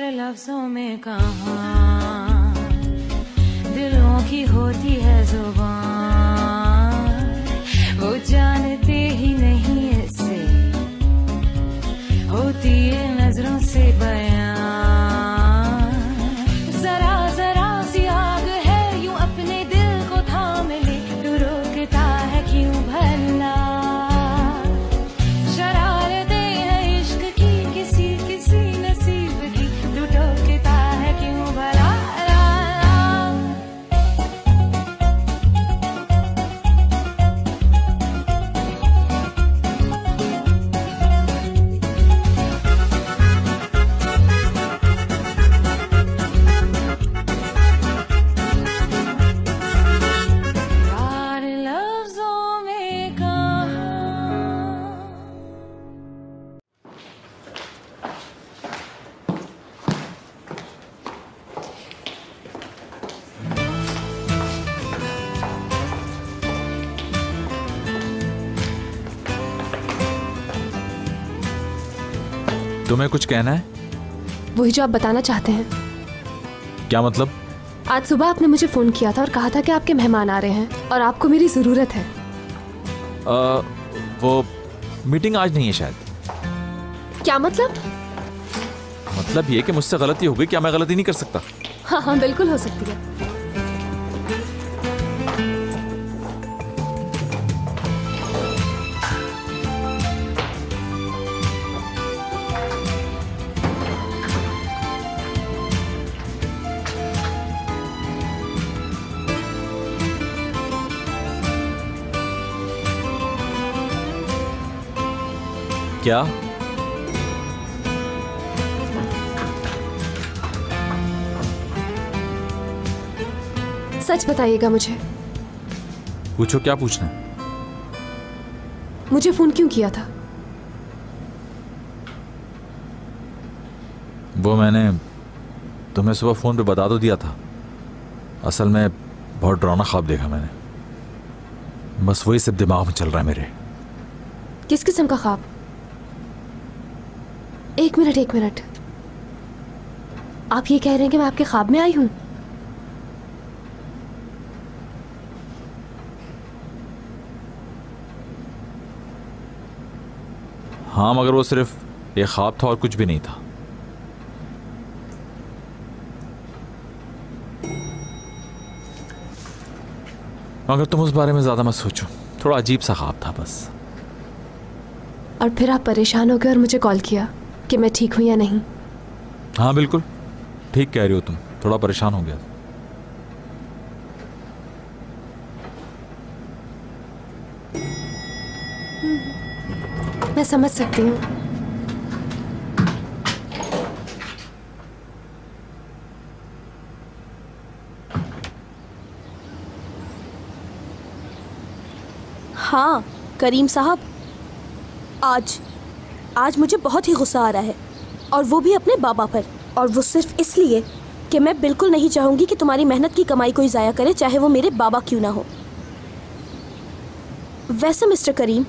प्यार लफ्जों में कहाँ दिलों की होती है जुबान, वो जानते ही नहीं ऐसे होती है नजरों से बयान। जरा जरा सी आग है यूं अपने दिल को थाम ले, तू रोकता है क्यों भला। शरारतें हैं इश्क की किसी किसी नसीब की, तू टोकता है क्यों भला। तुम्हें कुछ कहना है? वही जो आप बताना चाहते हैं। क्या मतलब? आज सुबह आपने मुझे फोन किया था और कहा था कि आपके मेहमान आ रहे हैं और आपको मेरी जरूरत है। वो मीटिंग आज नहीं है शायद। क्या मतलब? मतलब ये कि मुझसे गलती हो गई। क्या मैं गलती नहीं कर सकता? हाँ हाँ बिल्कुल हो सकती है। क्या? सच बताइएगा मुझे। पूछो, क्या पूछना है? मुझे फोन क्यों किया था? वो मैंने तुम्हें सुबह फोन पे बता तो दिया था। असल में बहुत डरावना ख्वाब देखा मैंने, बस वही सब दिमाग में चल रहा है मेरे। किस किस्म का ख्वाब? एक मिनट। आप ये कह रहे हैं कि मैं आपके ख्वाब में आई हूं? हाँ, मगर वो सिर्फ एक ख्वाब था और कुछ भी नहीं था। मगर तुम उस बारे में ज्यादा मत सोचो, थोड़ा अजीब सा ख्वाब था बस। और फिर आप परेशान हो गए और मुझे कॉल किया कि मैं ठीक हूं या नहीं। हाँ बिल्कुल ठीक कह रही हो तुम, थोड़ा परेशान हो गया। मैं समझ सकती हूँ। हाँ करीम साहब, आज मुझे बहुत ही गुस्सा आ रहा है, और वो भी अपने बाबा पर। और वो सिर्फ इसलिए कि मैं बिल्कुल नहीं चाहूँगी कि तुम्हारी मेहनत की कमाई कोई ज़ाया करे, चाहे वो मेरे बाबा क्यों ना हो। वैसे मिस्टर करीम,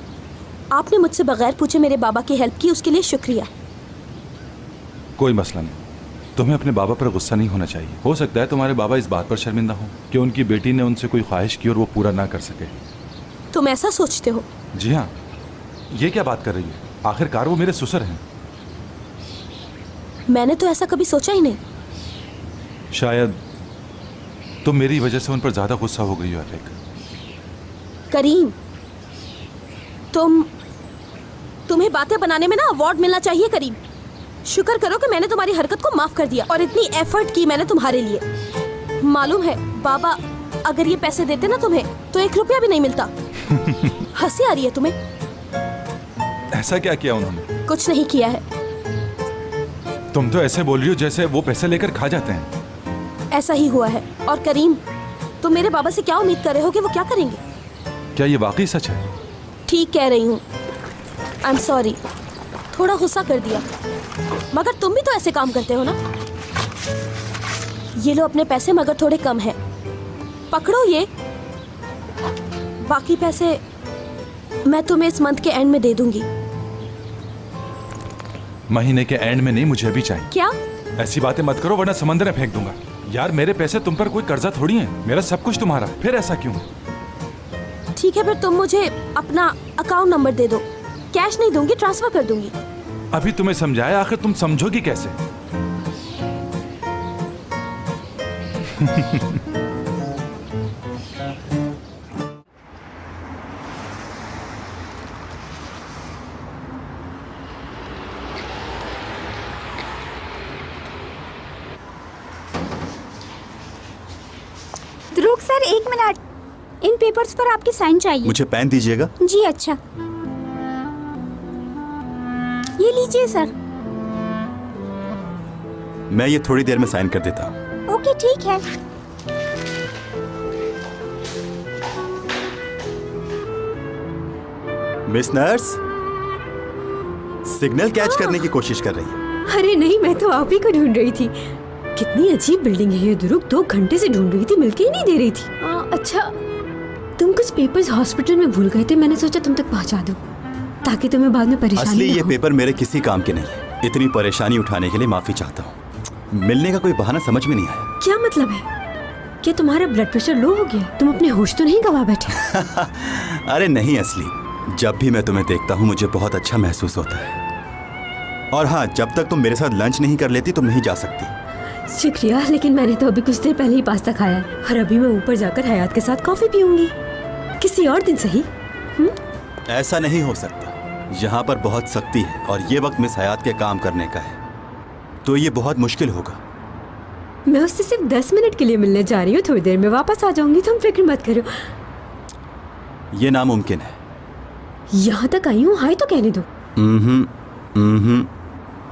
आपने मुझसे बगैर पूछे मेरे बाबा की हेल्प की, उसके लिए शुक्रिया। कोई मसला नहीं, तुम्हें अपने बाबा पर गुस्सा नहीं होना चाहिए। हो सकता है तुम्हारे बाबा इस बात पर शर्मिंदा हो कि उनकी बेटी ने उनसे कोई ख्वाहिश की और वो पूरा ना कर सके। तुम ऐसा सोचते हो? जी हाँ, ये क्या बात कर रही है? आखिरकार वो मेरे ससुर हैं। मैंने तो ऐसा कभी सोचा ही नहीं। शायद तुम मेरी वजह से उन पर ज्यादा गुस्सा हो गई हो। करीम, तुम्हें बातें बनाने में ना अवार्ड मिलना चाहिए। करीम, शुक्र करो कि मैंने तुम्हारी हरकत को माफ कर दिया और इतनी एफर्ट की मैंने तुम्हारे लिए। मालूम है बाबा अगर ये पैसे देते ना तुम्हें तो 1 रुपया भी नहीं मिलता। हंसी आ रही है तुम्हें? ऐसा क्या किया उन्होंने? कुछ नहीं किया है। तुम तो ऐसे बोल रही हो जैसे वो पैसे लेकर खा जाते हैं। ऐसा ही हुआ है। और करीम, तुम मेरे बाबा से क्या उम्मीद कर रहे हो कि वो क्या करेंगे? क्या ये वाकई सच है? ठीक कह रही हूँ। आई एम सॉरी, थोड़ा गुस्सा कर दिया, मगर तुम भी तो ऐसे काम करते हो ना। ये लो अपने पैसे, मगर थोड़े कम हैं। पकड़ो ये, बाकी पैसे मैं तुम्हें इस मंथ के एंड में दे दूंगी। महीने के एंड में नहीं, मुझे अभी चाहिए। क्या? ऐसी बातें मत करो वरना समंदर में फेंक दूंगा। यार मेरे पैसे तुम पर कोई कर्जा थोड़ी है, मेरा सब कुछ तुम्हारा, फिर ऐसा क्यों? ठीक है, फिर तुम मुझे अपना अकाउंट नंबर दे दो। कैश नहीं दूंगी, ट्रांसफर कर दूंगी। अभी तुम्हें समझाया, आखिर तुम समझोगी कैसे? ध्रुव सर, 1 मिनट, इन पेपर्स पर आपकी साइन चाहिए। मुझे पेन दीजिएगा। जी अच्छा, ये लीजिए सर। मैं ये थोड़ी देर में साइन कर देता हूँ। ओके ठीक है। मिस नर्स, सिग्नल कैच करने की कोशिश कर रही है। अरे नहीं, मैं तो आप ही को ढूंढ रही थी। कितनी अजीब बिल्डिंग है ये ध्रुव, 2 घंटे से ढूंढ रही थी, मिलके ही नहीं दे रही थी। अच्छा, तुम कुछ पेपर्स हॉस्पिटल में भूल गए थे, मैंने सोचा तुम तक पहुंचा दूं ताकि तुम्हें बाद में परेशानी असली ना ये हो। पेपर मेरे किसी काम के नहीं है। इतनी परेशानी उठाने के लिए माफी चाहता हूँ। मिलने का कोई बहाना समझ में नहीं आया। क्या मतलब है? क्या तुम्हारा ब्लड प्रेशर लो हो गया? तुम अपने होश तो नहीं गवा बैठे? अरे नहीं असली, जब भी मैं तुम्हें देखता हूँ मुझे बहुत अच्छा महसूस होता है। और हाँ, जब तक तुम मेरे साथ लंच नहीं कर लेती तुम नहीं जा सकती। शुक्रिया, लेकिन मैंने तो अभी कुछ देर पहले ही पास्ता खाया है और अभी मैं ऊपर जाकर हयात के साथ कॉफी पीऊंगी। किसी और दिन सही। ऐसा नहीं हो सकता, यहाँ पर बहुत सख्ती है और ये वक्त मिस हयात के काम करने का है, तो ये बहुत मुश्किल होगा। मैं उससे सिर्फ 10 मिनट के लिए मिलने जा रही हूँ, थोड़ी देर में वापस आ जाऊंगी, तुम फिक्र मत करो। ये नामुमकिन है। यहाँ तक आई हूँ, हाय तो कहने दो।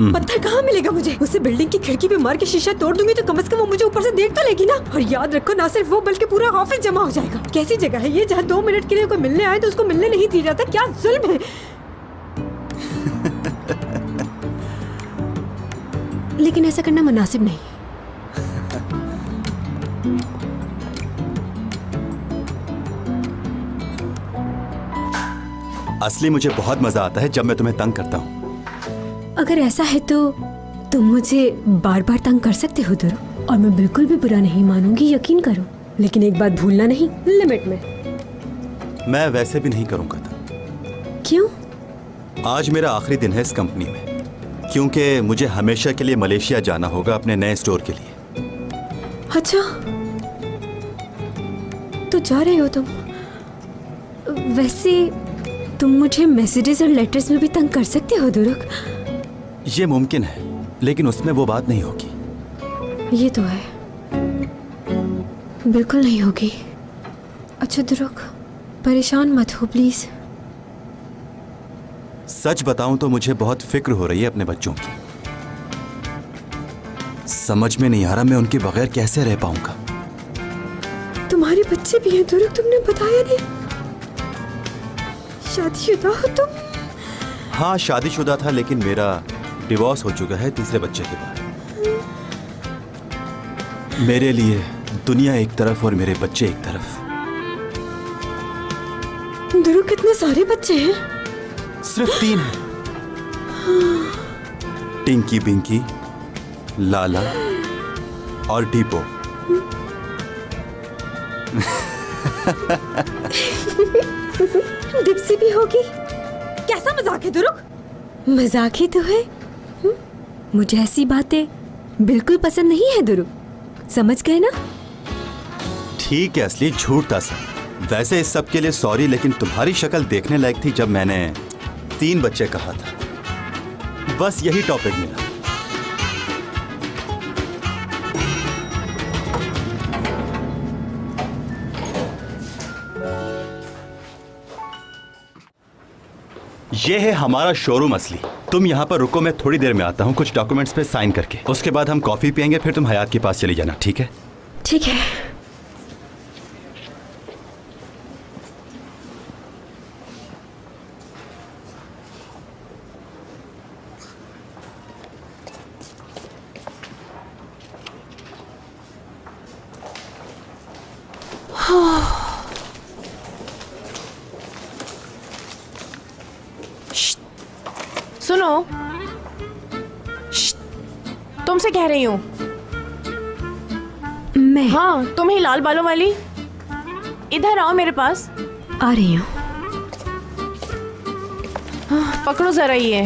पत्थर कहाँ मिलेगा मुझे? उसे बिल्डिंग की खिड़की पे मार के शीशा तोड़ दूंगी तो कम से कम वो मुझे ऊपर से देख तो लेगी ना। और याद रखो, ना सिर्फ वो बल्कि पूरा ऑफिस जमा हो जाएगा। कैसी जगह है ये जहाँ 2 मिनट के लिए कोई मिलने आए तो उसको मिलने नहीं दी जाता? क्या जुल्म है। लेकिन ऐसा करना मुनासिब नहीं। असली मुझे बहुत मजा आता है जब मैं तुम्हें तंग करता हूँ। अगर ऐसा है तो तुम मुझे बार बार तंग कर सकते हो ध्रुव, और मैं बिल्कुल भी बुरा नहीं मानूंगी, यकीन करो। लेकिन एक बात भूलना नहीं, लिमिट में। मैं वैसे भी नहीं करूंगा था। क्यों? आज मेरा आखिरी दिन है इस कंपनी में, क्योंकि मुझे हमेशा के लिए मलेशिया जाना होगा अपने नए स्टोर के लिए। अच्छा, तो जा रहे हो तुम? वैसे तुम मुझे मैसेजेस और लेटर्स में भी तंग कर सकते हो ध्रुव। ये मुमकिन है, लेकिन उसमें वो बात नहीं होगी। ये तो है, बिल्कुल नहीं होगी। अच्छा ध्रुव, परेशान मत हो प्लीज। सच बताऊं तो मुझे बहुत फिक्र हो रही है अपने बच्चों की। समझ में नहीं आ रहा मैं उनके बगैर कैसे रह पाऊंगा। तुम्हारे बच्चे भी हैं ध्रुव, तुमने बताया नहीं। शादीशुदा हो तुम? हाँ, शादीशुदा था, लेकिन मेरा डिवोर्स हो चुका है 3रे बच्चे के बाद। मेरे लिए दुनिया एक तरफ और मेरे बच्चे एक तरफ। ध्रुव, कितने सारे बच्चे हैं? सिर्फ 3 हैं। टिंकी, बिंकी, लाला और डीपो। डिप्सी भी होगी? कैसा मजाक है ध्रुव? मजाक ही तो है। मुझे ऐसी बातें बिल्कुल पसंद नहीं है ध्रुव, समझ गए ना? ठीक है असली, झूठ था सब। वैसे इस सब के लिए सॉरी, लेकिन तुम्हारी शक्ल देखने लायक थी जब मैंने 3 बच्चे कहा था। बस यही टॉपिक मिला। ये है हमारा शोरूम असली। तुम यहाँ पर रुको, मैं थोड़ी देर में आता हूँ कुछ डॉक्यूमेंट्स पे साइन करके। उसके बाद हम कॉफी पियेंगे, फिर तुम हयात के पास चली जाना, ठीक है? ठीक है। सुनो, तुमसे कह रही हूँ। मैं हाँ, तुम ही लाल बालों वाली, इधर आओ मेरे पास। आ रही हूँ। हाँ, पकड़ो जरा ये।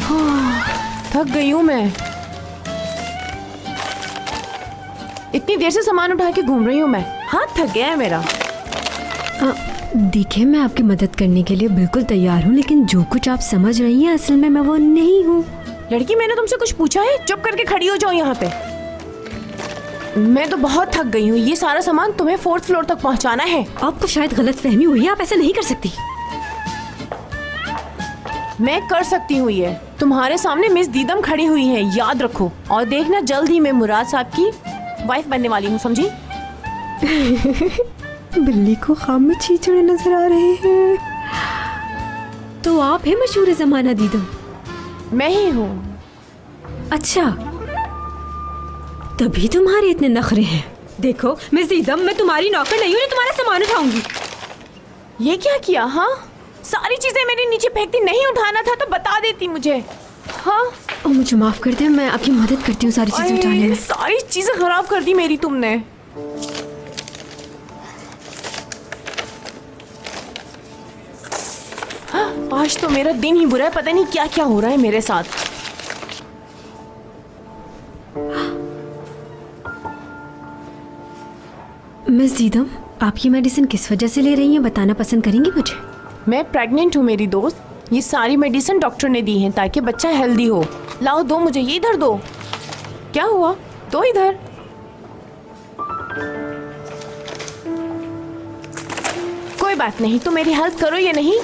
हाँ, थक गई हूँ मैं। इतनी देर से सामान उठा के घूम रही हूँ मैं, हाथ थक गया है मेरा। देखिए, मैं आपकी मदद करने के लिए बिल्कुल तैयार हूँ, लेकिन जो कुछ आप समझ रही हैं असल में मैं वो नहीं हूँ। लड़की, मैंने तुमसे कुछ पूछा है? चुप करके खड़ी हो जाओ यहाँ पे। मैं तो बहुत थक गई हूँ। ये सारा सामान तुम्हें 4th फ्लोर तक पहुँचाना है। आपको शायद गलतफहमी हुई है, आप ऐसा नहीं कर सकती। मैं कर सकती हूँ ये। तुम्हारे सामने मिस दीदम खड़ी हुई है, याद रखो। और देखना, जल्द ही मैं मुराद साहब की वाइफ बनने वाली हूँ, समझी? बिल्ली को खाम में छींचड़े नजर आ रहे हैं। तो आप हैं मशहूर जमाना दीदम? मैं ही हूँ। अच्छा, तभी तुम्हारे इतने नखरे हैं। देखो मिस दीदम, मैं तुम्हारी नौकर नहीं हूँ जो तुम्हारा सामान उठाऊंगी। ये क्या किया? हाँ, सारी चीजें मेरे नीचे फेंकती। नहीं उठाना था तो बता देती मुझे। हाँ, मुझे माफ कर दे, मैं आपकी मदद करती हूँ सारी चीजें उठाने में। सारी चीजें खराब कर दी मेरी तुमने। आज तो मेरा दिन ही बुरा है, पता नहीं क्या क्या हो रहा है मेरे साथ। मिस दीदम, आप ये मेडिसिन किस वजह से ले रही हैं, बताना पसंद करेंगी मुझे? मैं प्रेग्नेंट हूँ मेरी दोस्त। ये सारी मेडिसिन डॉक्टर ने दी है ताकि बच्चा हेल्दी हो। लाओ, दो मुझे, ये इधर दो। क्या हुआ? दो इधर। कोई बात नहीं, तुम मेरी हेल्प करो या नहीं,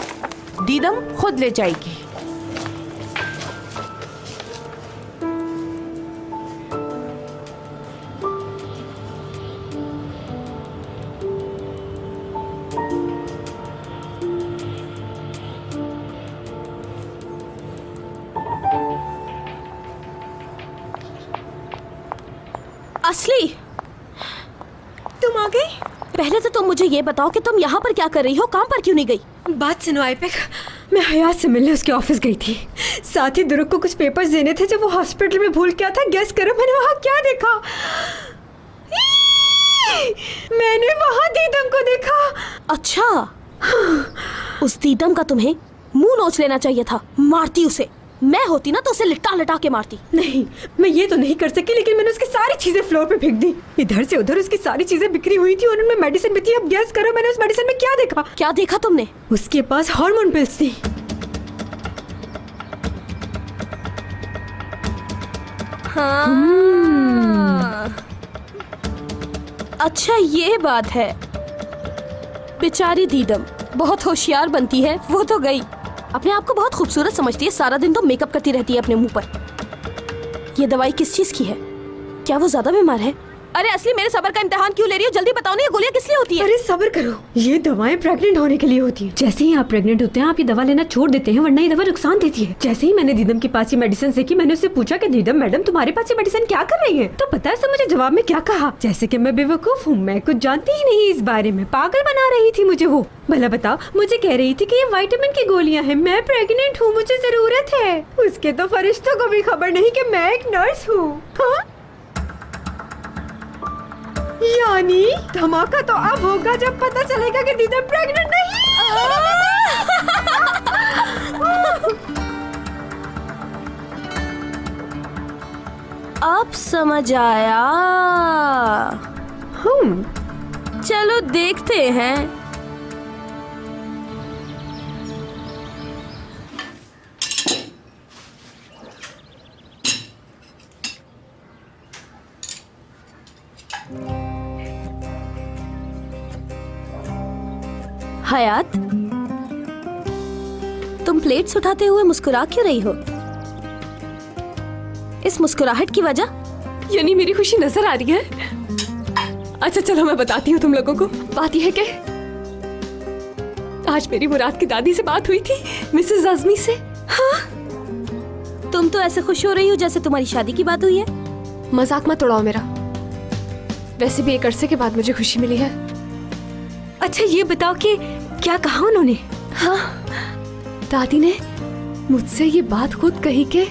दीदम खुद ले जाएगी। असली, तुम आ गई? पहले तो तुम मुझे ये बताओ कि तुम यहाँ पर क्या कर रही हो, काम पर क्यों नहीं गई? बात सुनो आईपेक, मैं हयात से मिलने उसके ऑफिस गई थी। साथ ही दुरुक को कुछ पेपर्स देने थे जो वो हॉस्पिटल में भूल गया था। गेस करो मैंने वहाँ क्या देखा? मैंने वहाँ दीदम को देखा। अच्छा, उस दीदम का तुम्हें मुंह नोच लेना चाहिए था। मारती उसे। मैं होती ना तो उसे लिटा लिटा के मारती। नहीं, मैं ये तो नहीं कर सकी, लेकिन मैंने उसकी सारी चीजें फ्लोर पे फेंक दी। इधर से उधर उसकी सारी चीजें बिखरी हुई थी और उनमें मेडिसिन भी थी। अब गेस करो मैंने उस मेडिसिन में क्या देखा? क्या देखा तुमने? उसके पास हार्मोन पिल्स थी। हाँ। अच्छा, ये बात है। बेचारी दीदम बहुत होशियार बनती है। वो तो गई, अपने आप को बहुत खूबसूरत समझती है। सारा दिन तो मेकअप करती रहती है अपने मुंह पर। ये दवाई किस चीज की है? क्या वो ज्यादा बीमार है? अरे असली, मेरे सब्र का इम्तिहान क्यों ले रही हो? जल्दी बताओ ना, ये गोलियां किस लिए होती है? अरे सब्र करो, ये दवाएं प्रेग्नेंट होने के लिए होती है। जैसे ही आप प्रेग्नेंट होते हैं आप ये दवा लेना छोड़ देते हैं, वरना ये दवा नुकसान देती है। जैसे ही मैंने दीदम के पास ये मेडिसिन देखी, मैंने उससे पूछा कि दीदम मैडम तुम्हारे पास ये मेडिसिन क्या कर रही है? तो पता है मुझे जवाब में क्या कहा? जैसे कि मैं बेवकूफ हूँ, मैं कुछ जानती ही नहीं इस बारे में। पागल बना रही थी मुझे वो। भला बताओ, मुझे कह रही थी कि ये विटामिन की गोलियां हैं, मैं प्रेग्नेंट हूँ, मुझे जरूरत है। उसके तो फरिश्तों को भी खबर नहीं कि मैं एक नर्स हूँ। हाँ? यानी धमाका तो अब होगा जब पता चलेगा कि दीदम प्रेग्नेंट नहीं। अब समझ आया। चलो देखते हैं। हयात, तुम प्लेट्स उठाते हुए मुस्कुरा क्यों रही हो? इस मुस्कुराहट की वजह? यानी मेरी खुशी नजर आ रही है? अच्छा चलो मैं बताती हूँ तुम लोगों को। बात यह है कि आज मेरी मुराद की दादी से बात हुई थी, मिसेस आजमी से। हाँ? तुम तो ऐसे खुश हो रही हो जैसे तुम्हारी शादी की बात हुई है। मजाक मत उड़ाओ मेरा। वैसे भी एक अरसे के बाद मुझे खुशी मिली है। अच्छा ये बताओ कि क्या कहा उन्होंने? हाँ, दादी ने मुझसे ये बात खुद कही कि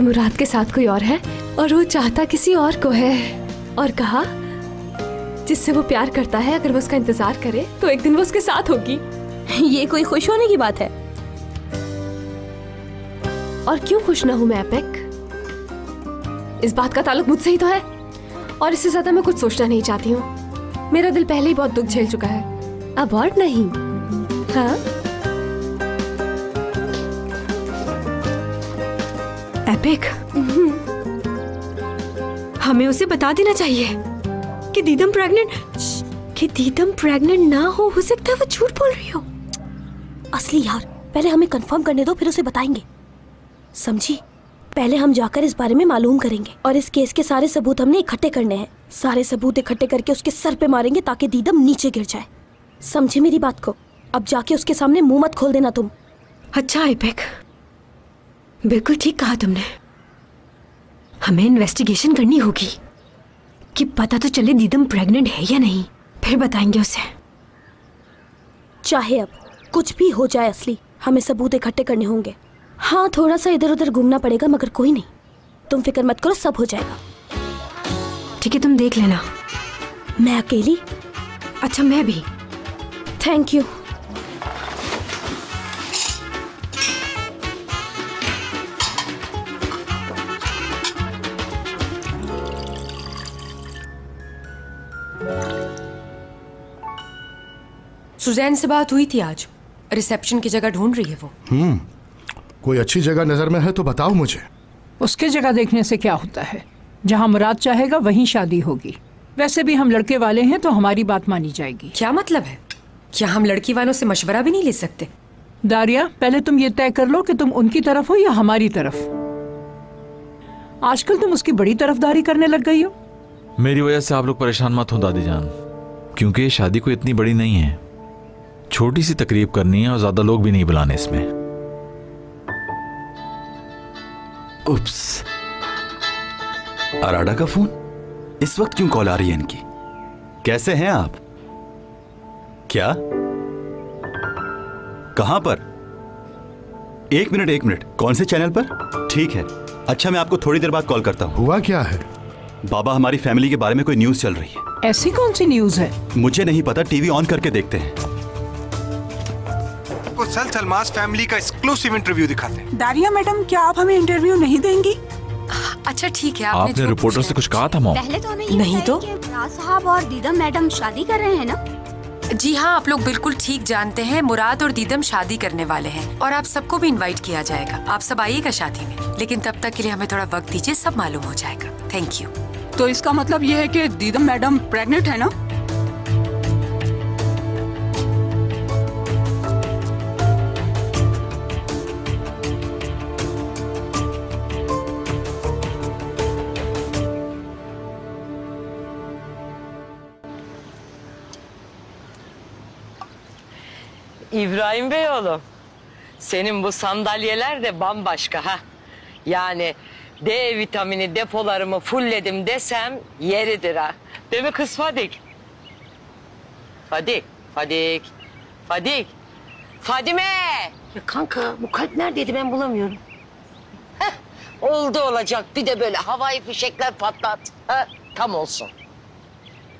मुराद के साथ कोई और है और वो चाहता किसी और को है, और कहा जिससे वो प्यार करता है अगर वो उसका इंतजार करे तो एक दिन वो उसके साथ होगी। ये कोई खुश होने की बात है? और क्यों खुश ना हूं मैं एपिक? इस बात का ताल्लुक मुझसे ही तो है, और इससे ज्यादा मैं कुछ सोचना नहीं चाहती हूँ। मेरा दिल पहले ही बहुत दुख झेल चुका है, अब और नहीं। हाँ एपिक, हमें उसे बता देना चाहिए कि दीदम प्रेग्नेंट ना हो सकता है वो झूठ बोल रही हो। असली यार, पहले हमें कंफर्म करने दो, फिर उसे बताएंगे, समझी? पहले हम जाकर इस बारे में मालूम करेंगे और इस केस के सारे सबूत हमने इकट्ठे करने हैं। सारे सबूत इकट्ठे करके उसके सर पे मारेंगे ताकि दीदम नीचे गिर जाए। समझे मेरी बात को? अब जाके उसके सामने मुंह मत खोल देना तुम। अच्छा एपिक, बिल्कुल ठीक कहा तुमने। हमें इन्वेस्टिगेशन करनी होगी कि पता तो चले दीदम प्रेग्नेंट है या नहीं, फिर बताएंगे उसे। चाहे अब कुछ भी हो जाए असली, हमें सबूत इकट्ठे करने होंगे। हाँ, थोड़ा सा इधर उधर घूमना पड़ेगा मगर कोई नहीं, तुम फिक्र मत करो, सब हो जाएगा। ठीक है, तुम देख लेना। मैं अकेली? अच्छा, मैं भी। Thank you. सुजैन से बात हुई थी आज, रिसेप्शन की जगह ढूंढ रही है वो। कोई अच्छी जगह नजर में है तो बताओ मुझे। उसके जगह देखने से क्या होता है, जहाँ मुराद चाहेगा वहीं शादी होगी। वैसे भी हम लड़के वाले हैं तो हमारी बात मानी जाएगी। क्या मतलब है? क्या हम लड़की वालों से मशवरा भी नहीं ले सकते? दारिया, पहले तुम ये तय कर लो कि तुम उनकी तरफ हो या हमारी तरफ। आजकल तुम उसकी बड़ी तरफदारी करने लग गई हो। मेरी वजह से आप लोग परेशान मत हो दादी जान, क्योंकि ये शादी कोई इतनी बड़ी नहीं है। छोटी सी तकरीब करनी है और ज्यादा लोग भी नहीं बुलाने इसमें। उप्स, अराडा का फोन? इस वक्त क्यों कॉल आ रही है इनकी? कैसे हैं आप? क्या? कहां पर? एक मिनट, कौन से चैनल पर? ठीक है, अच्छा मैं आपको थोड़ी देर बाद कॉल करता हूं। हुआ क्या है? बाबा, हमारी फैमिली के बारे में कोई न्यूज चल रही है। ऐसी कौन सी न्यूज है? मुझे नहीं पता, टीवी ऑन करके देखते हैं। सलमास फैमिली का एक्सक्लूसिव इंटरव्यू दिखाते हैं। दारिया मैडम, क्या आप हमें इंटरव्यू नहीं देंगी? अच्छा ठीक है, आपने रिपोर्टर से कुछ कहा था मॉम? पहले तो हमें ये नहीं तो मुराद साहब और दीदम मैडम शादी कर रहे हैं ना? जी हाँ, आप लोग बिल्कुल ठीक जानते हैं, मुराद और दीदम शादी करने वाले हैं और आप सबको भी इनवाइट किया जाएगा। आप सब आइएगा शादी में, लेकिन तब तक के लिए हमें थोड़ा वक्त दीजिए, सब मालूम हो जाएगा। Thank you. तो इसका मतलब ये है कि दीदम मैडम प्रेग्नेंट है ना? İbrahim Bey oğlum, senin bu sandalyeler de bambaşka ha. Yani D vitamini depolarımı fullledim desem yeridir ha. Değil mi kız Fadik? Fadik. Fadime! Ya kanka, bu kalp neredeydi, ben bulamıyorum. Heh, oldu olacak, bir de böyle havai fişekler patlat. Ha, tam olsun.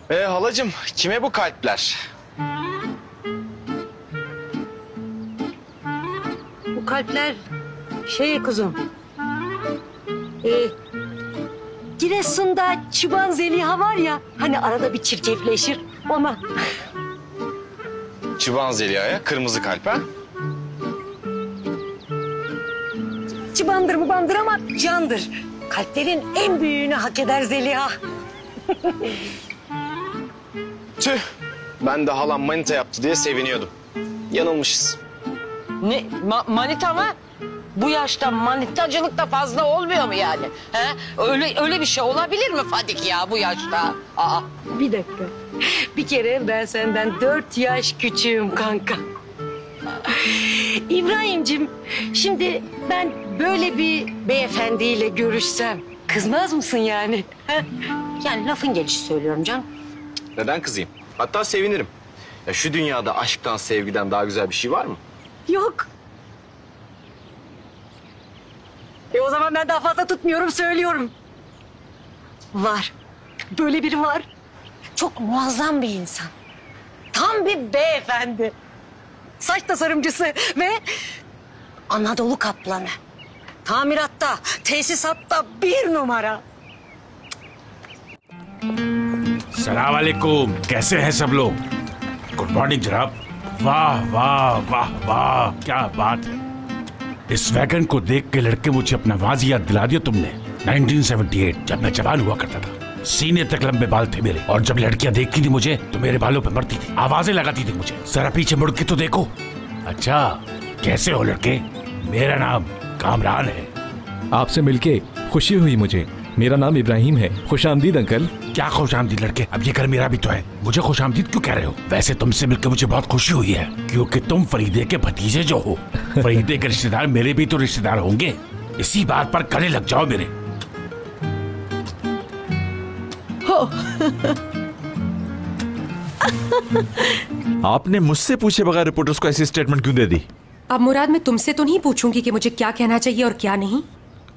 Halacığım, kime bu kalpler? Bu kalpler kuzum. Giresun'da Çıban Zeliha var ya, hani arada bir çirkefleşir, ona. Çıban Zeliha'ya kırmızı kalp ha? Çıbandır mıbandır ama candır. Kalplerin en büyüğünü hak eder Zeliha. Tüh, ben de halam manita yaptı diye seviniyordum. Yanılmışız. Ne? Manita mı? Bu yaşta manitacılık da fazla olmuyor mu yani? He? Öyle bir şey olabilir mi Fadik ya bu yaşta? Aa. Bir dakika. Bir kere ben senden 4 yaş küçüğüm kanka. İbrahim'cim, şimdi ben böyle bir beyefendiyle görüşsem kızmaz mısın yani? He? Yani lafın gelişi söylüyorum canım. Neden kızayım? Hatta sevinirim. Ya şu dünyada aşktan, sevgiden daha güzel bir şey var mı? Yok. O zaman ben daha fazla tutmuyorum, söylüyorum. Var. Böyle biri var. Çok muazzam bir insan. Tam bir beyefendi. Saç tasarımcısı ve Anadolu kaplanı. Tamiratta, tesisatta 1 numara. सलाम वालेकुम, कैसे हैं सब लोग? Good morning जनाब। वाह वाह वाह वाह, क्या बात है। इस वैगन को देख के लड़के मुझे अपना वाज़ याद दिला दिया तुमने। 1978 जब मैं जवान हुआ करता था, सीने तक लंबे बाल थे मेरे, और जब लड़कियां देखती थी मुझे तो मेरे बालों पे मरती थी, आवाजें लगाती थी मुझे। जरा पीछे मुड़ के तो देखो। अच्छा, कैसे हो लड़के? मेरा नाम कामरान है। आपसे मिलके खुशी हुई मुझे। मेरा नाम इब्राहिम है। खुशामदीद अंकल। क्या खुशामदीद लड़के, अब ये घर मेरा भी तो है, मुझे खुशामदीद क्यों कह रहे हो? वैसे तुमसे मिलकर मुझे बहुत खुशी हुई है, क्योंकि तुम फरीदे के भतीजे जो हो। फरीदे के रिश्तेदार मेरे भी तो रिश्तेदार होंगे, इसी बात पर गले लग जाओ मेरे। आपने मुझसे पूछे बगैर रिपोर्टर्स को ऐसी स्टेटमेंट क्यों दे दी? अब मुराद, मैं तुमसे तो नहीं पूछूंगी कि मुझे क्या कहना चाहिए और क्या नहीं।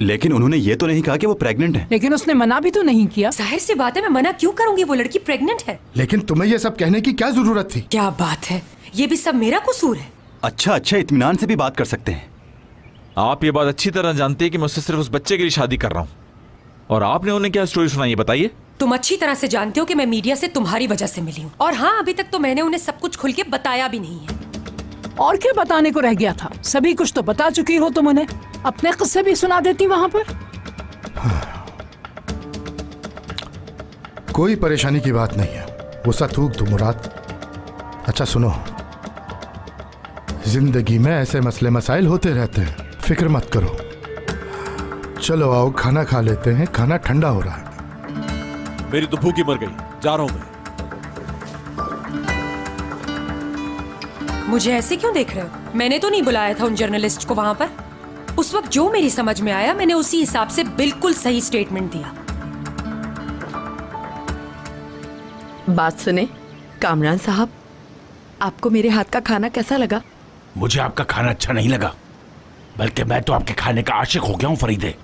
लेकिन उन्होंने ये तो नहीं कहा कि वो प्रेग्नेंट है। लेकिन उसने मना भी तो नहीं किया। जाहिर सी बात है, मैं मना क्यों करूंगी? वो लड़की प्रेग्नेंट है। लेकिन तुम्हें ये सब कहने की क्या जरूरत थी? क्या बात है, ये भी सब मेरा कसूर है। अच्छा अच्छा, इत्मीनान से भी बात कर सकते हैं। आप ये बात अच्छी तरह जानते हैं कि मैं उससे सिर्फ उस बच्चे के लिए शादी कर रहा हूँ, और आपने उन्हें क्या स्टोरी सुनाई है, बताइए। तुम अच्छी तरह से जानते हो कि मैं मीडिया से तुम्हारी वजह से मिली हूँ, और हाँ, अभी तक तो मैंने उन्हें सब कुछ खुल के बताया भी नहीं है। और क्या बताने को रह गया था? सभी कुछ तो बता चुकी हो तुम उन्हें। अपने किस्से भी सुना देती वहां पर। कोई परेशानी की बात नहीं है, गुस्सा थूक दो मुराद। अच्छा सुनो, जिंदगी में ऐसे मसले मसाइल होते रहते हैं, फिक्र मत करो। चलो आओ खाना खा लेते हैं, खाना ठंडा हो रहा है। मेरी तो भूखी मर गई, जा रहा हूं मैं। मुझे ऐसे क्यों देख रहे हो? मैंने तो नहीं बुलाया था उन जर्नलिस्ट को वहां पर। उस वक्त जो मेरी समझ में आया, मैंने उसी हिसाब से बिल्कुल सही स्टेटमेंट दिया। बात सुने कामरान साहब, आपको मेरे हाथ का खाना कैसा लगा? मुझे आपका खाना अच्छा नहीं लगा, बल्कि मैं तो आपके खाने का आशिक हो गया हूँ फरीदे।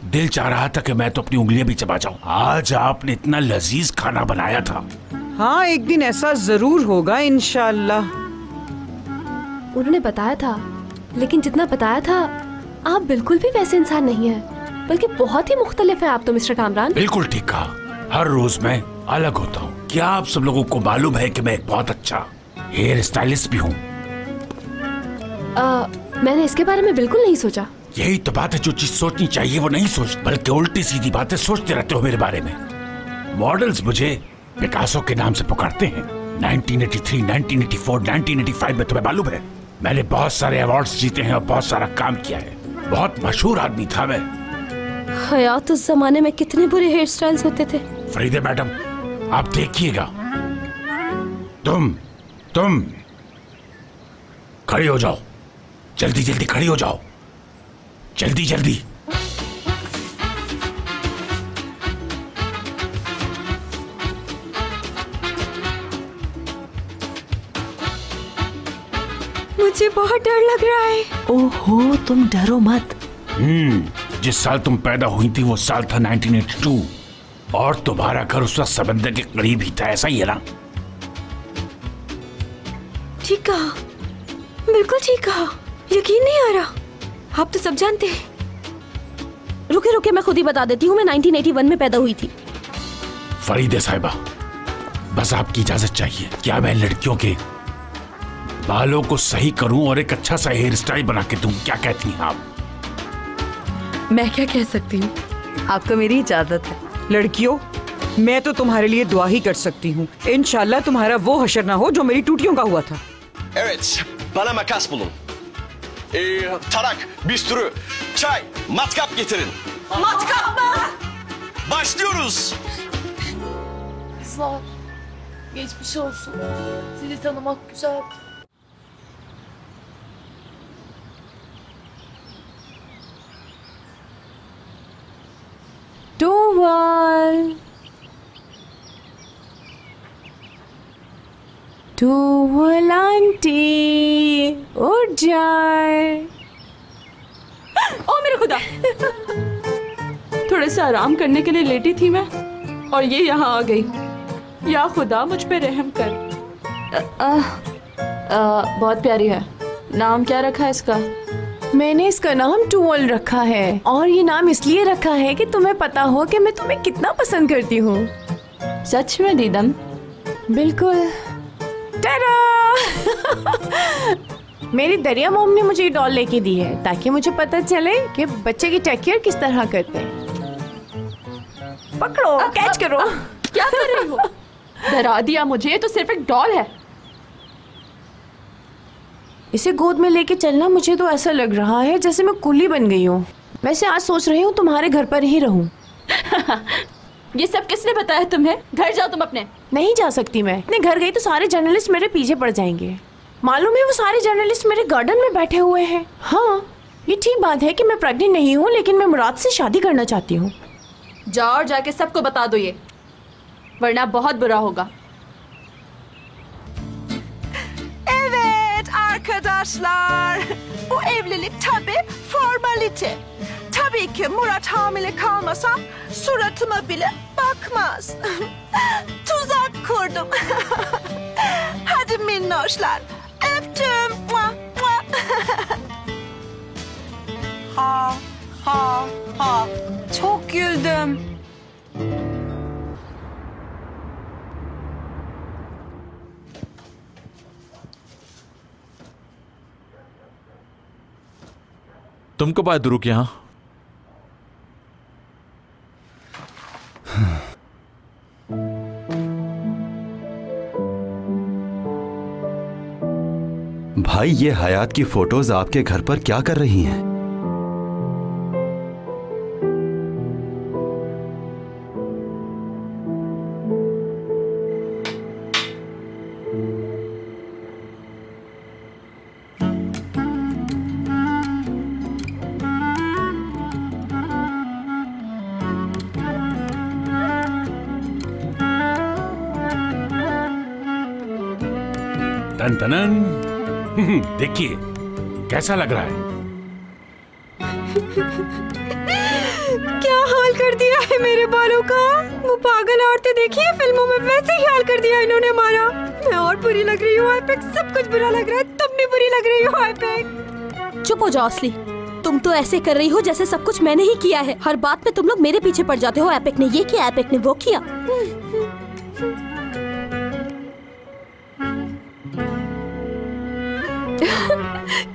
दिल चाह रहा था कि मैं तो अपनी उंगलियां भी चबा जाऊं। आज आपने इतना लजीज खाना बनाया था। हाँ, एक दिन ऐसा जरूर होगा इंशाअल्लाह। उन्होंने बताया था, लेकिन जितना बताया था, आप बिल्कुल भी वैसे इंसान नहीं है, बल्कि बहुत ही मुख्तलिफ है आप तो मिस्टर कामरान। बिल्कुल ठीक कहा, हर रोज मैं अलग होता हूँ। क्या आप सब लोगों को मालूम है कि मैं एक बहुत अच्छा हेयर स्टाइलिस्ट भी हूँ? मैंने इसके बारे में बिल्कुल नहीं सोचा। यही तो बात है, जो चीज सोचनी चाहिए वो नहीं सोच, बल्कि उल्टी सीधी बातें सोचते रहते हो मेरे बारे में। मॉडल्स मुझे पिकासो के नाम से पुकारते हैं। 1983, 1984, 1985 में तुम्हें मालूम है मैंने बहुत सारे अवार्ड्स जीते हैं और बहुत सारा काम किया है। बहुत मशहूर आदमी था मैं। हयात उस जमाने में कितने बुरे हेयर स्टाइल्स होते थे। फरीदे मैडम, आप देखिएगा। तुम खड़ी हो जाओ, जल्दी जल्दी खड़ी हो जाओ, जल्दी जल्दी। मुझे बहुत डर लग रहा है। ओहो, तुम डरो मत। जिस साल तुम पैदा हुई थी वो साल था 1982, और तुम्हारा घर उस वक्त समंदर के करीब ही था, ऐसा ही है ना? ठीक कहा, बिल्कुल ठीक कहा। यकीन नहीं आ रहा, आप तो सब जानते हैं। रुके रुके, मैं खुद ही बता देती हूँ, मैं 1981 में पैदा हुई थी। फरीदे साहिबा, बस आपकी इजाजत चाहिए। क्या मैं लड़कियों के बालों को सही करूं और एक अच्छा सा हेयर स्टाइल बना के दूं? क्या कहती हैं आप? मैं क्या कह सकती हूँ, आपको मेरी इजाजत है। लड़कियों, मैं तो तुम्हारे लिए दुआ ही कर सकती हूँ। इंशाल्लाह तुम्हारा वो हशर ना हो जो मेरी टूटियों का हुआ था। Evet, bana makas bulun. Tarak, bistürü, çay, matkap getirin. Matkap mı? Başlıyoruz. Kızlar, geçmiş olsun. Sizi tanımak güzel. Tuval. Tuval aunty, उठ जाए। ओ मेरे खुदा। थोड़े से आराम करने के लिए लेटी थी मैं और ये यहाँ आ गई। या खुदा मुझ पे रहम कर। बहुत प्यारी है। नाम क्या रखा है इसका? मैंने इसका नाम टूवल रखा है और ये नाम इसलिए रखा है कि तुम्हें पता हो कि मैं तुम्हें कितना पसंद करती हूँ। सच में दीदम? बिल्कुल। मेरी दरिया मोम ने मुझे ये डॉल लेके दी है ताकि मुझे पता चले कि बच्चे की टेक केयर किस तरह करते हैं। पकड़ो, कैच करो। क्या कर रही हो? डरा दिया मुझे। ये तो सिर्फ एक डॉल है। इसे गोद में लेके चलना मुझे तो ऐसा लग रहा है जैसे मैं कुल्ली बन गई हूँ। वैसे आज सोच रही हूँ तुम्हारे घर पर ही रहूँ। ये सब किसने बताया तुम्हें? घर जाओ तुम अपने। नहीं जा सकती मैं। अपने घर गई तो सारे जर्नलिस्ट मेरे पीछे पड़ जाएंगे। मालूम है वो सारे जर्नलिस्ट मेरे गार्डन में बैठे हुए हैं। हाँ, ये ठीक बात है कि मैं प्रेग्नेंट नहीं हूँ, लेकिन मैं मुराद से शादी करना चाहती हूँ। जाओ और जाके सबको बता दो ये, वरना बहुत बुरा होगा। Evet arkadaşlar, bu evlilik tabii formalite. Tabii ki Murat hamile kalmasa suratıma bile bakmaz. Tuzak kurdum. Hadi minnoşlar, öptüm. Mua, mua. Ha ha ha. Çok güldüm. तुम कब आए दुरुक यहाँ? भाई, ये हयात की फोटोज आपके घर पर क्या कर रही हैं? टन देखिए कैसा लग रहा है। क्या हाल कर दिया है मेरे बालों का। वो पागल औरतें देखिए फिल्मों में, वैसे ही हाल कर दिया इन्होंने हमारा। मैं और बुरी लग रही हूँ आईपैक, सब कुछ बुरा लग रहा है। तुम भी बुरी लग रही हो आईपैक। चुप हो जाओ असली। तुम तो ऐसे कर रही हो जैसे सब कुछ मैंने ही किया है। हर बात में तुम लोग मेरे पीछे पड़ जाते हो। ऐपेक ने ये किया, ऐपेक ने वो किया।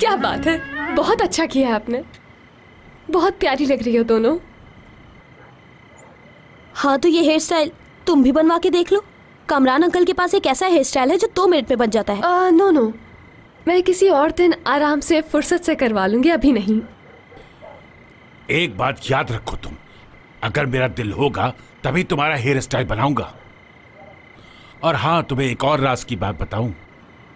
क्या बात है, बहुत अच्छा किया आपने। बहुत प्यारी लग रही हो दोनों। हाँ तो ये हेयर स्टाइल तुम भी बनवा के देख लो। कामरान अंकल के पास एक ऐसा हेयर स्टाइल है जो 2 मिनट में बन जाता है। नो, मैं किसी और दिन आराम से फुर्सत से करवा लूंगी, अभी नहीं। एक बात याद रखो तुम, अगर मेरा दिल होगा तभी तुम्हारा हेयर स्टाइल बनाऊंगा। और हाँ, तुम्हें एक और राज की बात बताऊं,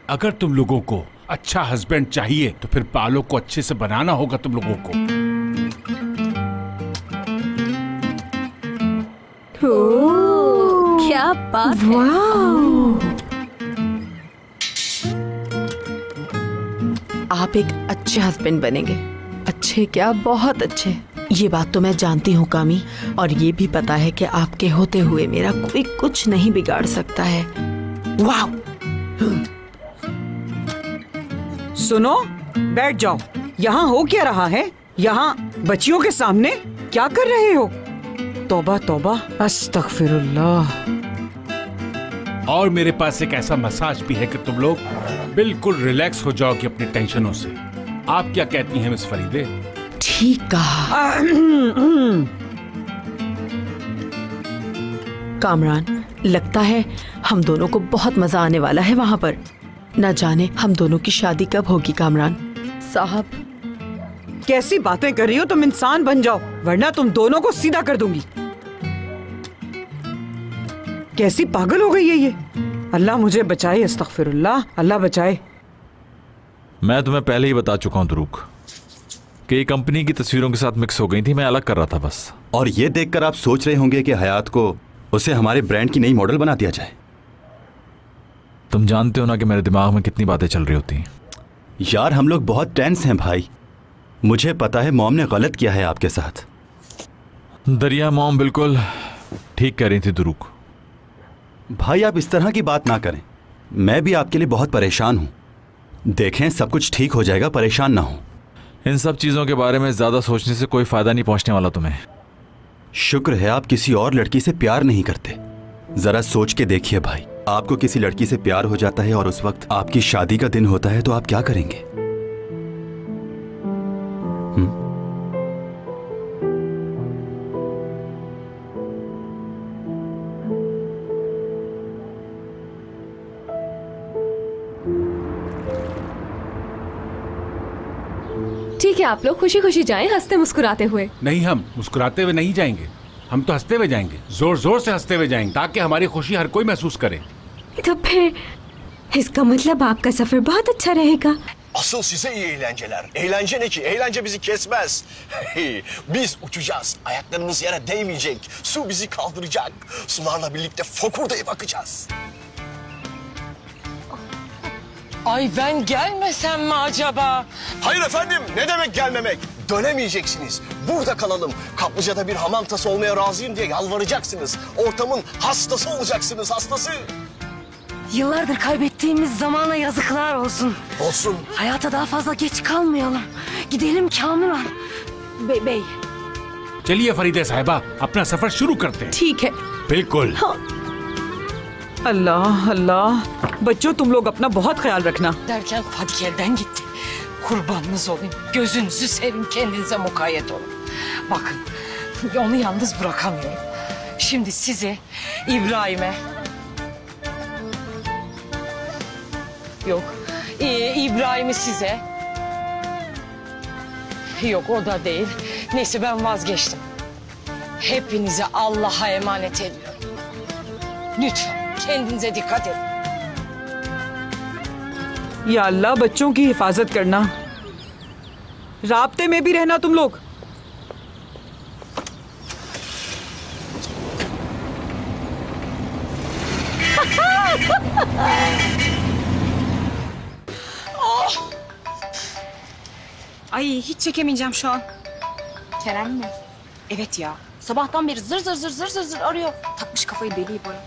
अगर तुम लोगों को अच्छा हस्बैंड चाहिए तो फिर बालों को अच्छे से बनाना होगा तुम लोगों को। क्या बात है। आप एक अच्छे हस्बैंड बनेंगे। अच्छे क्या, बहुत अच्छे। ये बात तो मैं जानती हूँ कामी, और ये भी पता है कि आपके होते हुए मेरा कोई कुछ नहीं बिगाड़ सकता है। वाह! सुनो, बैठ जाओ। यहाँ हो क्या रहा है? यहाँ बच्चियों के सामने क्या कर रहे हो? तौबा तौबा, अस्तगफिरुल्लाह। और मेरे पास एक ऐसा मसाज भी है कि तुम लोग बिल्कुल रिलैक्स हो जाओगे अपनी टेंशनों से। आप क्या कहती हैं मिस फरीदे? ठीक कहा। कामरान, लगता है हम दोनों को बहुत मजा आने वाला है वहाँ पर। न जाने हम दोनों की शादी कब होगी कामरान साहब। कैसी बातें कर रही हो तुम? इंसान बन जाओ वरना तुम दोनों को सीधा कर दूंगी। कैसी पागल हो गई है ये? अल्लाह मुझे बचाए, अस्तगफिरुल्लाह, अल्लाह बचाए। मैं तुम्हें पहले ही बता चुका हूं दुरूक कि ये कंपनी की तस्वीरों के साथ मिक्स हो गई थी। मैं अलग कर रहा था बस। और ये देखकर आप सोच रहे होंगे कि हयात को उसे हमारे ब्रांड की नई मॉडल बना दिया जाए। तुम जानते हो ना कि मेरे दिमाग में कितनी बातें चल रही होती हैं। यार हम लोग बहुत टेंस हैं भाई। मुझे पता है मॉम ने गलत किया है आपके साथ। दरिया, मॉम बिल्कुल ठीक कह रही थी दुरुक। भाई आप इस तरह की बात ना करें, मैं भी आपके लिए बहुत परेशान हूं। देखें सब कुछ ठीक हो जाएगा, परेशान ना हो। इन सब चीजों के बारे में ज्यादा सोचने से कोई फायदा नहीं पहुंचने वाला तुम्हें। शुक्र है आप किसी और लड़की से प्यार नहीं करते। जरा सोच के देखिए भाई, आपको किसी लड़की से प्यार हो जाता है और उस वक्त आपकी शादी का दिन होता है तो आप क्या करेंगे? ठीक है, आप लोग खुशी खुशी जाएं, हंसते मुस्कुराते हुए। नहीं, हम मुस्कुराते हुए नहीं जाएंगे, हम तो हंसते हुए जाएंगे, जोर जोर से हंसते हुए जाएंगे, ताकि हमारी खुशी हर कोई महसूस करे। तो फिर इसका मतलब आपका सफर बहुत अच्छा रहेगा। Asıl size iyi eğlenceler. Eğlence ne ki? Eğlence bizi kesmez. Biz uçacağız. Ayaklarımız yere değmeyecek. Su bizi kaldıracak. Sularla birlikte fokurdayıp akacağız. Ay ben gelmesem mi acaba? Hayır efendim, ne demek gelmemek? Dönemeyeceksiniz. Burada kalalım. Kaplıca'da bir hamam tası olmaya razıyım diye yalvaracaksınız. Ortamın hastası olacaksınız, hastası. Yıllardır kaybettiğimiz zamana yazıklar olsun. Olsun. Hayata daha fazla geç kalmayalım. Gidelim Kamuran. Bey. चलिए फरीदे साहिबा, अपना सफर शुरू करते हैं। ठीक है। बिल्कुल। अल्लाह अल्लाह, बच्चों तुम लोग अपना बहुत ख्याल रखना। Derken Fadik elden gitti. Kurbanınız olayım. Gözünüzü seveyim, kendinize mukayyet olun. Bakın, onu yalnız bırakamıyorum. Şimdi size, İbrahim'e... Yok, İbrahim'i size... Yok, o da değil. Neyse ben vazgeçtim. Hepinizi Allah'a emanet ediyorum. Lütfen kendinize dikkat edin. या अल्लाह बच्चों की हिफाजत करना, राब्ते में भी रहना तुम लोग। Ay hiç çekemeyeceğim şu an. Kerem mi? Evet ya. Sabahtan beri zır zır arıyor. Takmış kafayı deliği bana.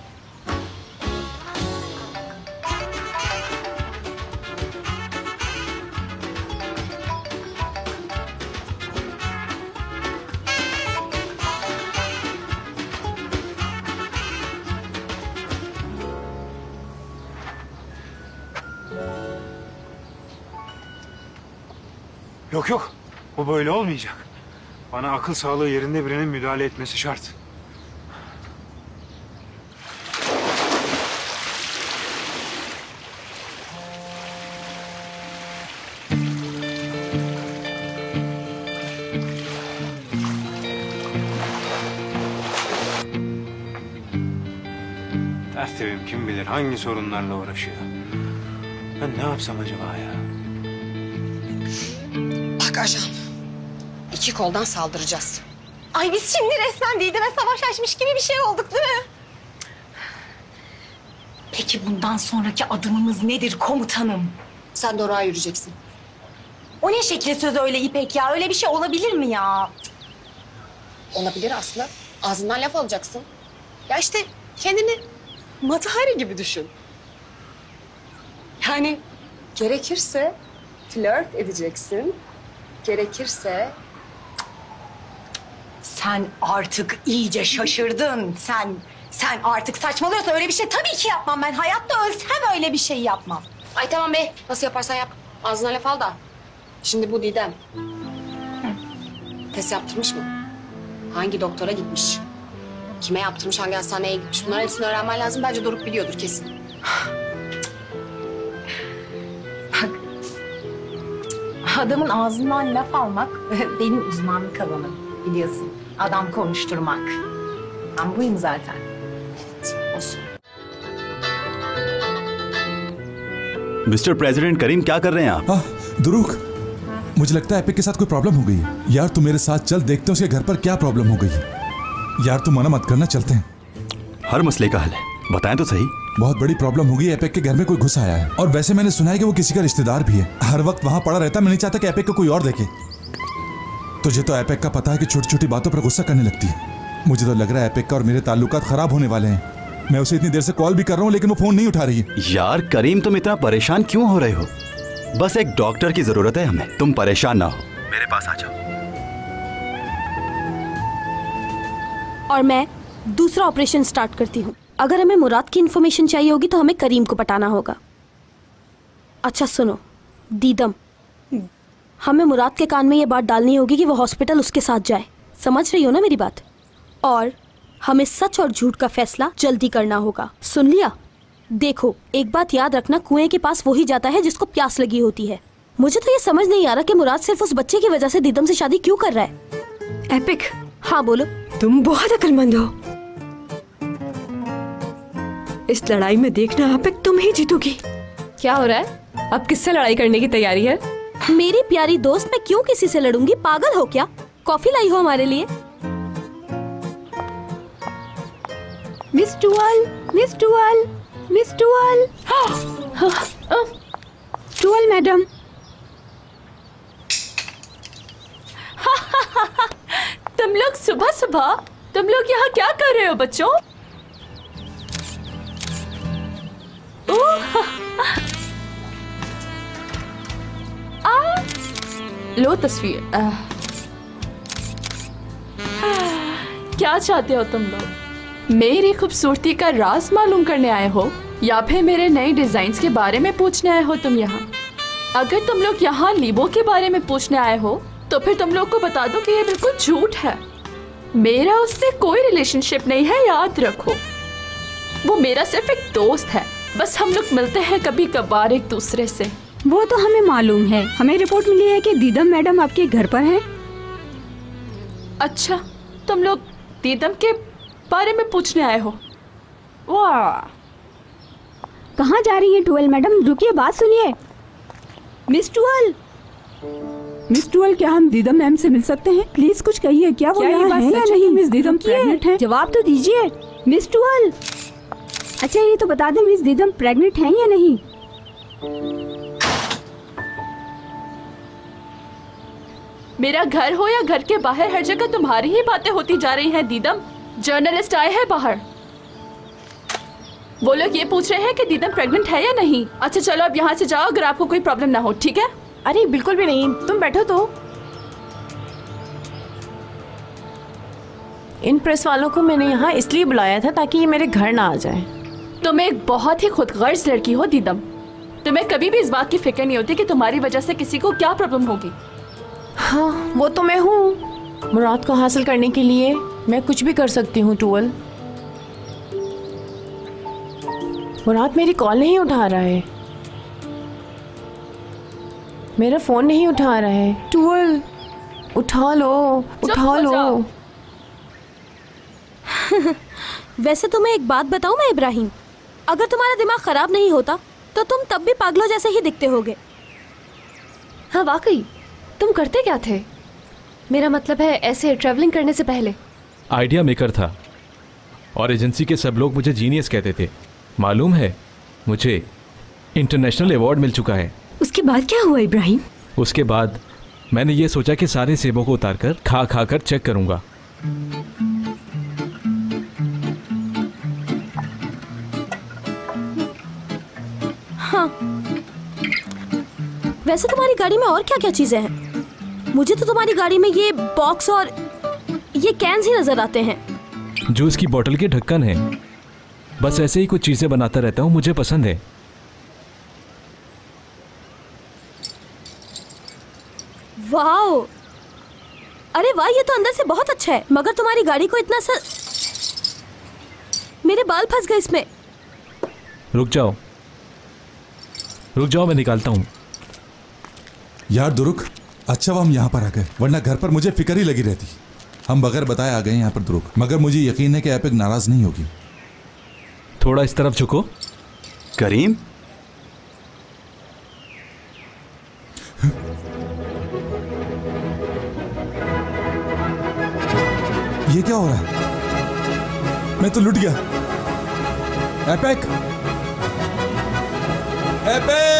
Yok. Bu böyle olmayacak. Bana akıl sağlığı yerinde birinin müdahale etmesi şart. Tertibim kim bilir hangi sorunlarla uğraşıyor. Ben ne yapsam acaba ya? Bak ajan. İki koldan saldıracağız. Ay biz şimdi resmen Didem'e savaş açmış gibi bir şey olduk değil mi? Peki bundan sonraki adımımız nedir komutanım? Sen de oraya yürüyeceksin. O ne şekil söz öyle İpek ya? Öyle bir şey olabilir mi ya? Olabilir Aslı. Ağzından laf alacaksın. Ya işte kendini Matahari gibi düşün. Yani gerekirse flört edeceksin. Gerekirse... Sen artık iyice şaşırdın. Sen artık saçmalıyorsun. Öyle bir şey tabii ki yapmam ben. Hayatta ölsem öyle bir şey yapmam. Ay tamam be. Nasıl yaparsan yap. Ağzına laf al da. Şimdi bu Didem. Test yaptırmış mı? Hangi doktora gitmiş? Kime yaptırmış, hangi hastaneye gitmiş? Bunların hepsini öğrenmen lazım. Bence Doruk biliyordur kesin. Bak. Adamın ağzından laf almak benim uzmanlık alanım. Biliyorsun. Adam konuşturmak. Ben buyum zaten. Evet, olsun. Mister president Karim, क्या कर रहे हैं आप? दुरुक, मुझे लगता है epic के साथ कोई प्रॉब्लम हो गई है। यार तू मेरे साथ चल, देखते हैं उसके घर पर क्या प्रॉब्लम हो गई है। यार तू मना मत करना, चलते हैं। हर मसले का हल है, बताएं तो सही। बहुत बड़ी प्रॉब्लम हो गई, एपिक के घर में कोई घुस आया है और वैसे मैंने सुना है कि वो किसी का रिश्तेदार भी है। हर वक्त वहाँ पड़ा रहता है, मैं नहीं चाहता कि एपिक को कोई और देखे। तुझे तो एपेक का पता है कि छोटी छोटी बातों पर गुस्सा करने लगती है। मुझे तो लग रहा है एपेक का और मेरे ताल्लुकात खराब होने वाले हैं। मैं उसे इतनी देर से कॉल भी कर रहा हूँ लेकिन वो फोन नहीं उठा रही है। यार करीम, तुम इतना परेशान क्यों हो रहे हो? बस एक डॉक्टर की जरूरत है हमें, तुम परेशान ना हो, मेरे पास आ जाओ। और मैं दूसरा ऑपरेशन स्टार्ट करती हूँ। अगर हमें मुराद की इन्फॉर्मेशन चाहिए होगी तो हमें करीम को पटाना होगा। अच्छा सुनो दीदम, हमें मुराद के कान में ये बात डालनी होगी कि वो हॉस्पिटल उसके साथ जाए। समझ रही हो ना मेरी बात? और हमें सच और झूठ का फैसला जल्दी करना होगा। सुन लिया? देखो एक बात याद रखना, कुएं के पास वही जाता है जिसको प्यास लगी होती है। मुझे तो ये समझ नहीं आ रहा कि मुराद सिर्फ उस बच्चे की वजह से दीदम से शादी क्यों कर रहा है। एपिक, हाँ बोलो। तुम बहुत अक्लमंद हो। इस लड़ाई में देखना एपिक, तुम ही जीतोगी। क्या हो रहा है? अब किससे लड़ाई करने की तैयारी है? मेरी प्यारी दोस्त, मैं क्यों किसी से लड़ूंगी? पागल हो क्या? कॉफी लाई हो हमारे लिए? मिस टुअल, मिस टुअल, मिस टुअल। टुअल मैडम। तुम लोग सुबह सुबह, तुम लोग यहाँ क्या कर रहे हो बच्चों? लो तस्वीर। क्या चाहते हो तुम लोग? मेरी खूबसूरती का राज मालूम करने आए हो या फिर मेरे नए डिजाइन्स के बारे में पूछने आए हो तुम यहाँ? अगर तुम लोग यहाँ लीबो के बारे में पूछने आए हो तो फिर तुम लोग को बता दो कि ये बिल्कुल झूठ है। मेरा उससे कोई रिलेशनशिप नहीं है, याद रखो। वो मेरा सिर्फ एक दोस्त है, बस हम लोग मिलते हैं कभी कभार एक दूसरे से। वो तो हमें मालूम है, हमें रिपोर्ट मिली है कि दीदम मैडम आपके घर पर हैं। अच्छा, तुम लोग दीदम के बारे में पूछने आए हो? वाह, कहाँ जा रही है टुअल मैडम? रुकिए, बात सुनिए। मिस टुअल, मिस टुअल, क्या हम दीदम मैम से मिल सकते हैं? प्लीज कुछ कहिए, क्या वो यहाँ है या नहीं? मिस दीदम प्रेग्नेंट है? जवाब तो दीजिए मिस टुअल। अच्छा ये तो बता दें, मिस दीदम प्रेग्नेंट है या नहीं? मेरा घर हो या घर के बाहर, हर जगह तुम्हारी ही बातें होती जा रही हैं दीदम। जर्नलिस्ट आए हैं बाहर, वो लोग ये पूछ रहे हैं कि दीदम प्रेग्नेंट है या नहीं। अच्छा चलो अब यहाँ से जाओ, अगर आपको कोई प्रॉब्लम ना हो, ठीक है? अरे बिल्कुल भी नहीं, तुम बैठो तो। इन प्रेस वालों को मैंने यहाँ इसलिए बुलाया था ताकि ये मेरे घर ना आ जाए। तुम एक बहुत ही खुदगर्ज लड़की हो दीदम। तुम्हें कभी भी इस बात की फिक्र नहीं होती कि तुम्हारी वजह से किसी को क्या प्रॉब्लम होगी। हाँ वो तो मैं हूँ। मुराद को हासिल करने के लिए मैं कुछ भी कर सकती हूँ टुअल। मुराद मेरी कॉल नहीं उठा रहा है, मेरा फोन नहीं उठा रहा है। टुअल उठा लो, उठा लो। वैसे तुम्हें एक बात बताऊं मैं इब्राहिम, अगर तुम्हारा दिमाग खराब नहीं होता तो तुम तब भी पागलों जैसे ही दिखते होगे। हाँ वाकई, तुम करते क्या थे? मेरा मतलब है ऐसे ट्रैवलिंग करने से पहले। आइडिया मेकर था और एजेंसी के सब लोग मुझे जीनियस कहते थे। मालूम है, मुझे इंटरनेशनल अवार्ड मिल चुका है। उसके बाद क्या हुआ इब्राहिम? उसके बाद मैंने ये सोचा कि सारे सेबों को उतारकर खा कर चेक करूंगा। हाँ, वैसे तुम्हारी गाड़ी में और क्या क्या चीजें हैं? मुझे तो तुम्हारी गाड़ी में ये बॉक्स और ये कैन्स ही नजर आते हैं। जूस की बोतल के ढक्कन है। बस ऐसे ही कुछ चीजें बनाता रहता हूँ, मुझे पसंद है। वाओ, अरे वाह, ये तो अंदर से बहुत अच्छा है, मगर तुम्हारी गाड़ी को इतना सा... मेरे बाल फंस गए इसमें। रुक जाओ, मैं निकालता हूँ। यार दुरुक, अच्छा वो हम यहाँ पर आ गए, वरना घर पर मुझे फिक्र ही लगी रहती। हम बगैर बताए आ गए यहाँ पर दुरुक, मगर मुझे यकीन है कि एपिक नाराज नहीं होगी। थोड़ा इस तरफ झुको। करीम, ये क्या हो रहा है? मैं तो लुट गया। Epic, epic!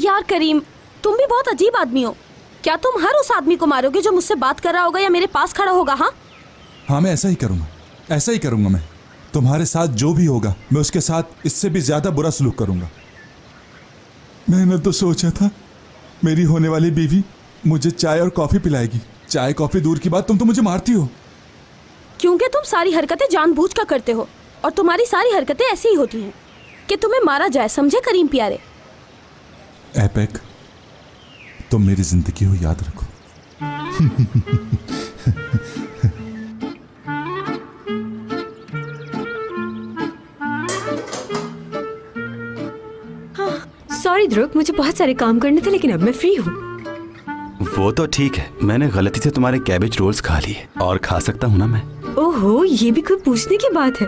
यार करीम, तुम भी बहुत अजीब आदमी हो। क्या तुम हर उस आदमी को मारोगे जो मुझसे बात कर रहा होगा या मेरे पास खड़ा होगा? हाँ मैं ऐसा ही करूँगा, ऐसा ही करूँगा। मैं तुम्हारे साथ जो भी होगा मैं उसके साथ इससे भी ज्यादा बुरा सलूक करूँगा। मैंने तो सोचा था मेरी होने वाली बीवी मुझे चाय और कॉफी पिलाएगी। चाय कॉफी दूर की बात, तुम तो मुझे मारती हो। क्योंकि तुम सारी हरकतें जानबूझकर करते हो और तुम्हारी सारी हरकतें ऐसी ही होती हैं कि तुम्हें मारा जाए, समझे करीम प्यारे? एपेक, तुम मेरी जिंदगी हो, याद रखो। सॉरी ध्रुव, मुझे बहुत सारे काम करने थे लेकिन अब मैं फ्री हूँ। वो तो ठीक है, मैंने गलती से तुम्हारे कैबेज रोल्स खा लिए और खा सकता हूँ ना मैं? ओहो, ये भी कोई पूछने की बात है।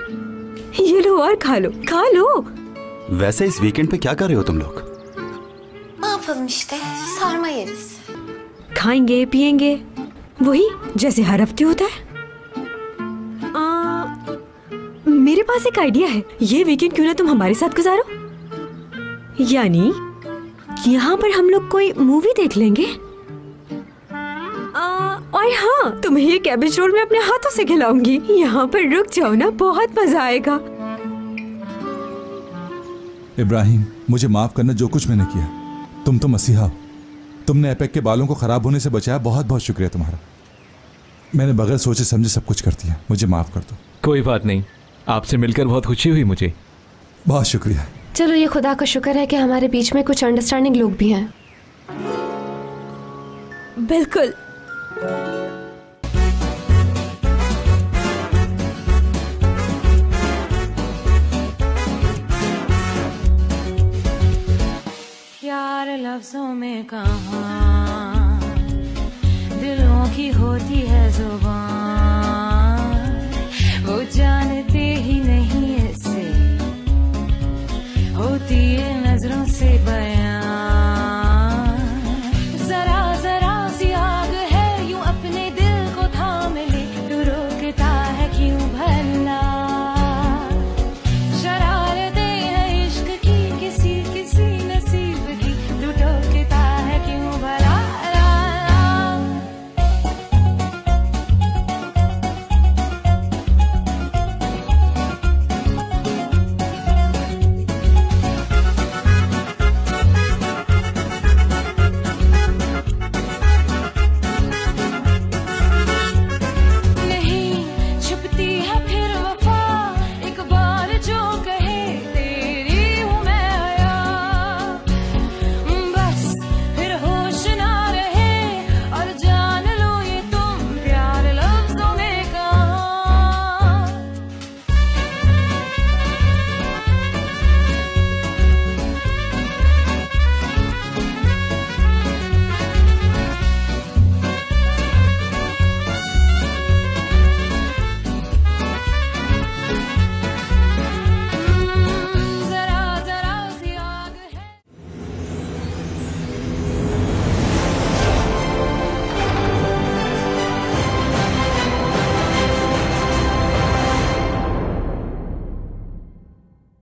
ये लो और खा लो, खा लो। वैसे इस वीकेंड पे क्या कर रहे हो तुम लोग? Ne yapalım işte, sarma yeriz. खाएंगे पिएंगे, वही जैसे हर हफ्ते होता है। मेरे पास एक आइडिया है। ये वीकेंड क्यों ना तुम हमारे साथ गुजारो? यानी यहाँ पर हम लोग कोई मूवी देख लेंगे। और हाँ, तुम्हें ये कैबेज रोल मैं अपने हाथों से खिलाऊंगी। यहाँ पर रुक जाओ ना, बहुत मजा आएगा। इब्राहिम, मुझे माफ करना जो कुछ मैंने किया। तुम तो मसीहा हो। तुमने एपेक के बालों को खराब होने से बचाया, बहुत बहुत शुक्रिया तुम्हारा। मैंने बगैर सोचे समझे सब कुछ कर दिया, मुझे माफ कर दो। कोई बात नहीं, आपसे मिलकर बहुत खुशी हुई मुझे। बहुत शुक्रिया। चलो, ये खुदा का शुक्र है कि हमारे बीच में कुछ अंडरस्टैंडिंग लोग भी हैं। बिल्कुल। यार लफ्जों में कहाँ दिलों की होती है जुबान।